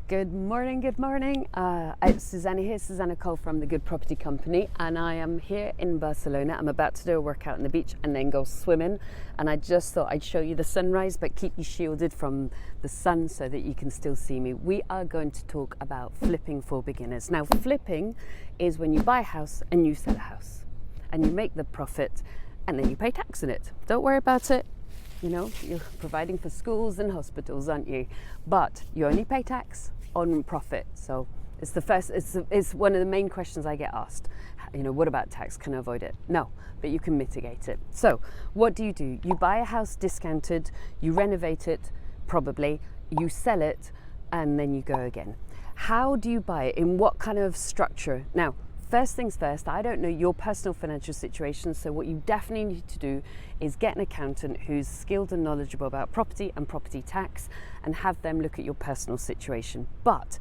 Good morning, good morning. It's Susannah here, Susannah Cole from the Good Property Company, and I am here in Barcelona. I'm about to do a workout on the beach and then go swimming, and I just thought I'd show you the sunrise but keep you shielded from the sun so that you can still see me. We are going to talk about flipping for beginners. Now, flipping is when you buy a house and you sell a house and you make the profit and then you pay tax on it. Don't worry about it. You know, you're providing for schools and hospitals, aren't you? But you only pay tax on profit. So it's one of the main questions I get asked. You know, what about tax? Can I avoid it? No, but you can mitigate it. So what do? You buy a house discounted, you renovate it, probably, you sell it, and then you go again. How do you buy it? In what kind of structure? Now, first things first, I don't know your personal financial situation, so what you definitely need to do is get an accountant who's skilled and knowledgeable about property and property tax and have them look at your personal situation. But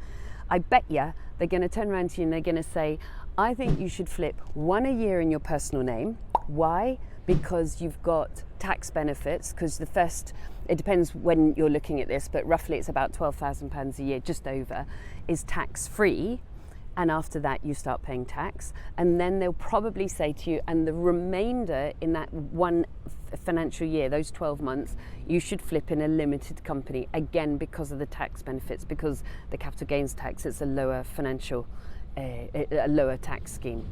I bet you they're going to turn around to you and they're going to say, I think you should flip one a year in your personal name. Why? Because you've got tax benefits, because it depends when you're looking at this, but roughly it's about £12,000 a year, just over, is tax free. And after that you start paying tax, and then they'll probably say to you, and the remainder in that one financial year, those 12 months, you should flip in a limited company, again because of the tax benefits, because the capital gains tax is a lower tax scheme.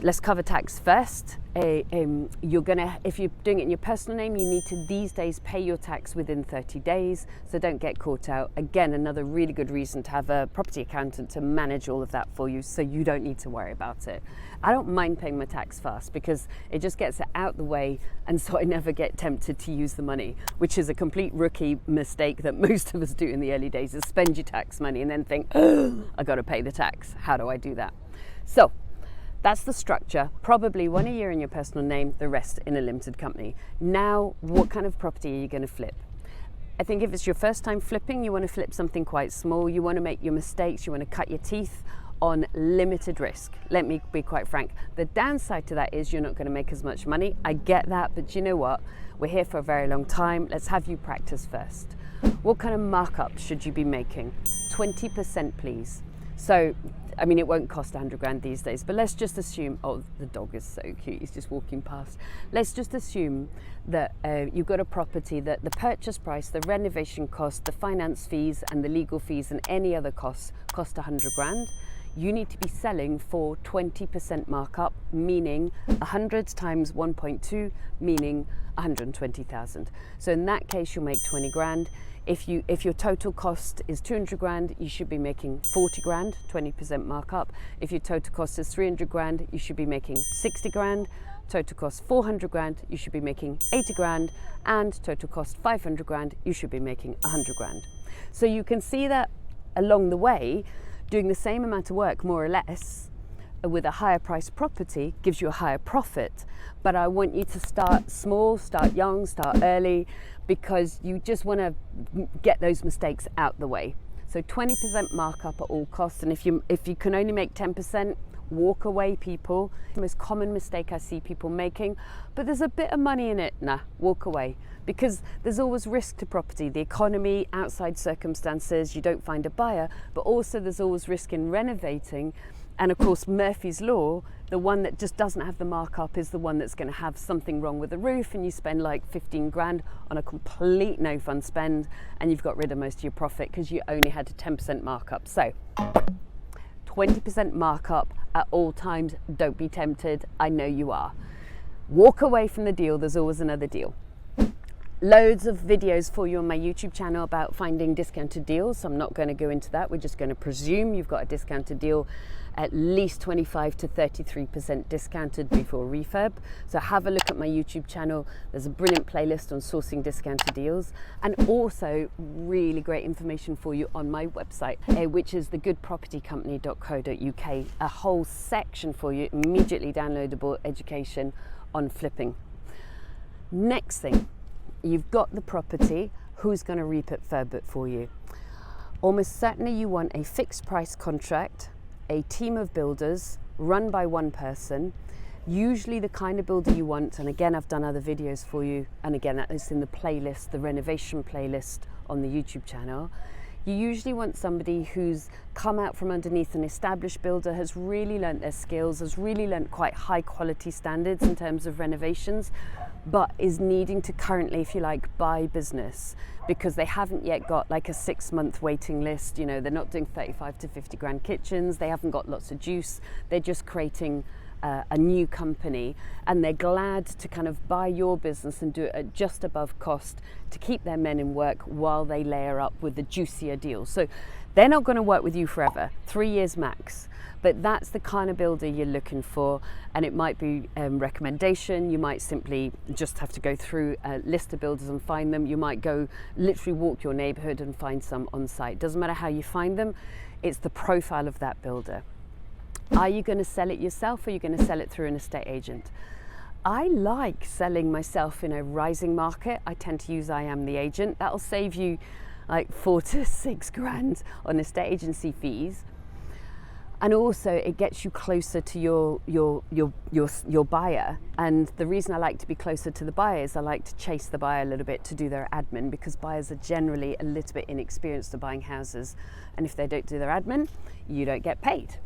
Let's cover tax first. If you're doing it in your personal name, you need to these days pay your tax within 30 days, so don't get caught out. Again, another really good reason to have a property accountant to manage all of that for you, so you don't need to worry about it. I don't mind paying my tax fast because it just gets it out the way, and so I never get tempted to use the money, which is a complete rookie mistake that most of us do in the early days, is spend your tax money and then think, oh, I got to pay the tax. How do I do that? So that's the structure. Probably one a year in your personal name, the rest in a limited company. Now, what kind of property are you going to flip? I think if it's your first time flipping, you want to flip something quite small. You want to make your mistakes. You want to cut your teeth on limited risk. Let me be quite frank. The downside to that is you're not going to make as much money. I get that, but you know what? We're here for a very long time. Let's have you practice first. What kind of markup should you be making? 20%, please. So, I mean, it won't cost 100 grand these days, but let's just assume, oh, the dog is so cute, he's just walking past. Let's just assume that you've got a property that the purchase price, the renovation cost, the finance fees and the legal fees and any other costs cost 100 grand. You need to be selling for 20% markup, meaning 100 times 1.2, meaning 120,000. So in that case, you'll make 20 grand. If your total cost is 200 grand, you should be making 40 grand, 20% markup. If your total cost is 300 grand, you should be making 60 grand. Total cost 400 grand, you should be making 80 grand. And total cost 500 grand, you should be making 100 grand. So you can see that along the way, doing the same amount of work, more or less, with a higher price property gives you a higher profit. But I want you to start small, start young, start early, because you just want to get those mistakes out the way. So 20% markup at all costs, and if you can only make 10%, walk away, people. The most common mistake I see people making, but there's a bit of money in it, nah, walk away. Because there's always risk to property, the economy, outside circumstances, you don't find a buyer, but also there's always risk in renovating. And of course, Murphy's Law, the one that just doesn't have the markup is the one that's going to have something wrong with the roof, and you spend like 15 grand on a complete no fun spend, and you've got rid of most of your profit because you only had a 10% markup. So 20% markup at all times. Don't be tempted. I know you are. Walk away from the deal. There's always another deal. Loads of videos for you on my YouTube channel about finding discounted deals. So I'm not going to go into that. We're just going to presume you've got a discounted deal, at least 25 to 33% discounted before refurb. So have a look at my YouTube channel. There's a brilliant playlist on sourcing discounted deals, and also really great information for you on my website, which is thegoodpropertycompany.co.uk. A whole section for you, immediately downloadable education on flipping. Next thing, you've got the property. Who's going to refurb it for you? Almost certainly you want a fixed price contract, a team of builders run by one person, usually the kind of builder you want. And again, I've done other videos for you, and again, that is in the playlist, the renovation playlist on the YouTube channel. You usually want somebody who's come out from underneath an established builder, has really learnt their skills, has really learnt quite high quality standards in terms of renovations, but is needing to currently, if you like, buy business because they haven't yet got like a 6-month waiting list. You know, they're not doing 35 to 50 grand kitchens, they haven't got lots of juice, they're just creating a new company, and they're glad to kind of buy your business and do it at just above cost to keep their men in work while they layer up with the juicier deals. So they're not going to work with you forever, 3 years max, but that's the kind of builder you're looking for. And it might be recommendation, you might simply just have to go through a list of builders and find them, you might go literally walk your neighborhood and find some on site. Doesn't matter how you find them, it's the profile of that builder. Are you going to sell it yourself, or are you going to sell it through an estate agent? I like selling myself in a rising market. I tend to use I am the agent. That'll save you like 4 to 6 grand on estate agency fees. And also it gets you closer to your buyer. And the reason I like to be closer to the buyer is I like to chase the buyer a little bit to do their admin, because buyers are generally a little bit inexperienced at buying houses. And if they don't do their admin, you don't get paid.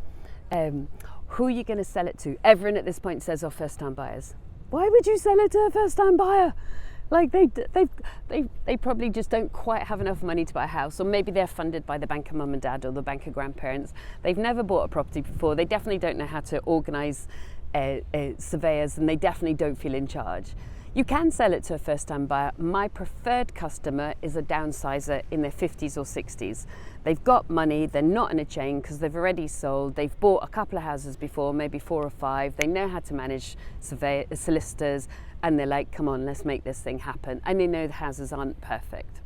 Who are you going to sell it to? Everyone at this point says, oh, first-time buyers. Why would you sell it to a first-time buyer? Like they probably just don't quite have enough money to buy a house, or maybe they're funded by the bank of mum and dad or the bank of grandparents. They've never bought a property before. They definitely don't know how to organise surveyors, and they definitely don't feel in charge. You can sell it to a first-time buyer. My preferred customer is a downsizer in their 50s or 60s. They've got money, they're not in a chain because they've already sold, they've bought a couple of houses before, maybe 4 or 5, they know how to manage solicitors, and they're like, come on, let's make this thing happen. And they know the houses aren't perfect.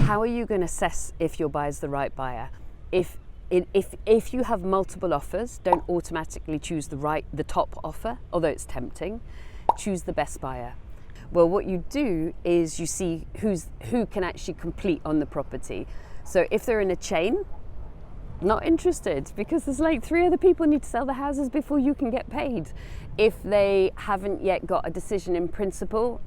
How are you going to assess if your buyer's the right buyer? If you have multiple offers, don't automatically choose the top offer, although it's tempting. Choose the best buyer. Well, what you do is you see who can actually complete on the property. So if they're in a chain, not interested, because there's like 3 other people need to sell the houses before you can get paid. If they haven't yet got a decision in principle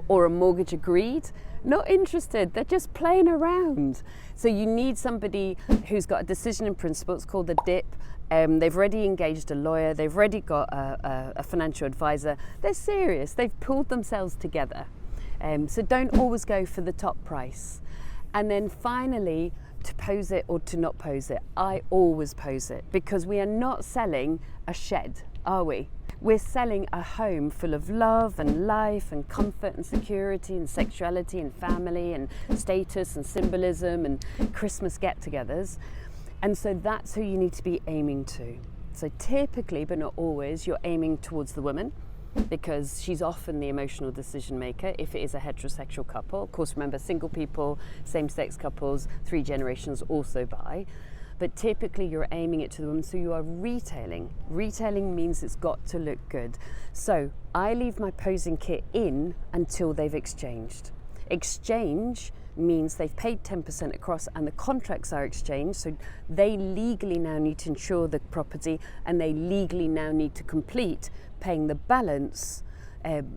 or a mortgage agreed, not interested, they're just playing around. So you need somebody who's got a decision in principle. It's called a DIP. They've already engaged a lawyer, they've already got a financial advisor, they're serious, they've pulled themselves together. So don't always go for the top price. And then finally, to pose it or to not pose it. I always pose it, because we are not selling a shed, are we? We're selling a home full of love and life and comfort and security and sexuality and family and status and symbolism and Christmas get-togethers. And so that's who you need to be aiming to. So typically, but not always, you're aiming towards the woman, because she's often the emotional decision maker if it is a heterosexual couple. Of course, remember, single people, same-sex couples, 3 generations also buy. But typically you're aiming it to the woman, so you are retailing. Retailing means it's got to look good. So I leave my posing kit in until they've exchanged. Exchange means they've paid 10% across and the contracts are exchanged, so they legally now need to insure the property and they legally now need to complete paying the balance.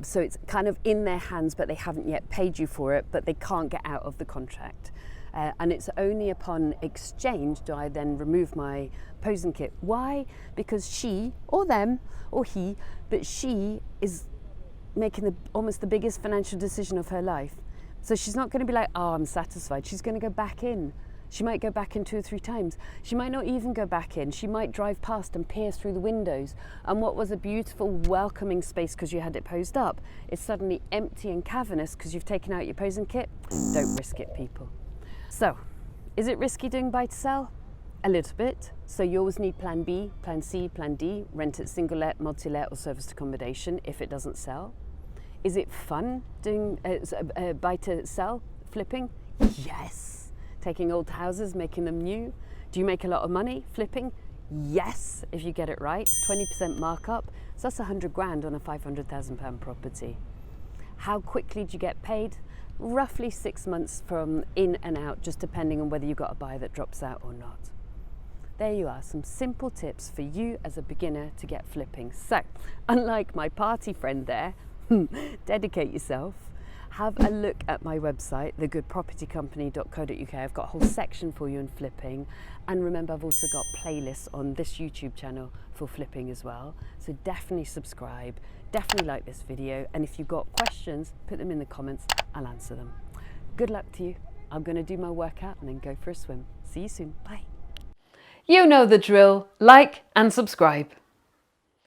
So it's kind of in their hands, but they haven't yet paid you for it, but they can't get out of the contract. And it's only upon exchange do I then remove my posing kit. Why? Because she, or them, or he, but she is making almost the biggest financial decision of her life. So she's not going to be like, oh, I'm satisfied. She's going to go back in. She might go back in 2 or 3 times. She might not even go back in. She might drive past and peer through the windows. And what was a beautiful, welcoming space because you had it posed up is suddenly empty and cavernous because you've taken out your posing kit. Don't risk it, people. So, is it risky doing buy to sell? A little bit. So you always need plan B, plan C, plan D, rent it single let, multi-let or serviced accommodation if it doesn't sell. Is it fun doing buy to sell, flipping? Yes. Taking old houses, making them new. Do you make a lot of money flipping? Yes, if you get it right. 20% markup, so that's 100 grand on a £500,000 property. How quickly do you get paid? Roughly 6 months from in and out, just depending on whether you've got a buyer that drops out or not. There you are, some simple tips for you as a beginner to get flipping. So, unlike my party friend there, dedicate yourself, have a look at my website, thegoodpropertycompany.co.uk. I've got a whole section for you on flipping. And remember, I've also got playlists on this YouTube channel for flipping as well. So definitely subscribe, definitely like this video. And if you've got questions, put them in the comments, I'll answer them. Good luck to you. I'm going to do my workout and then go for a swim. See you soon. Bye. You know the drill. Like and subscribe.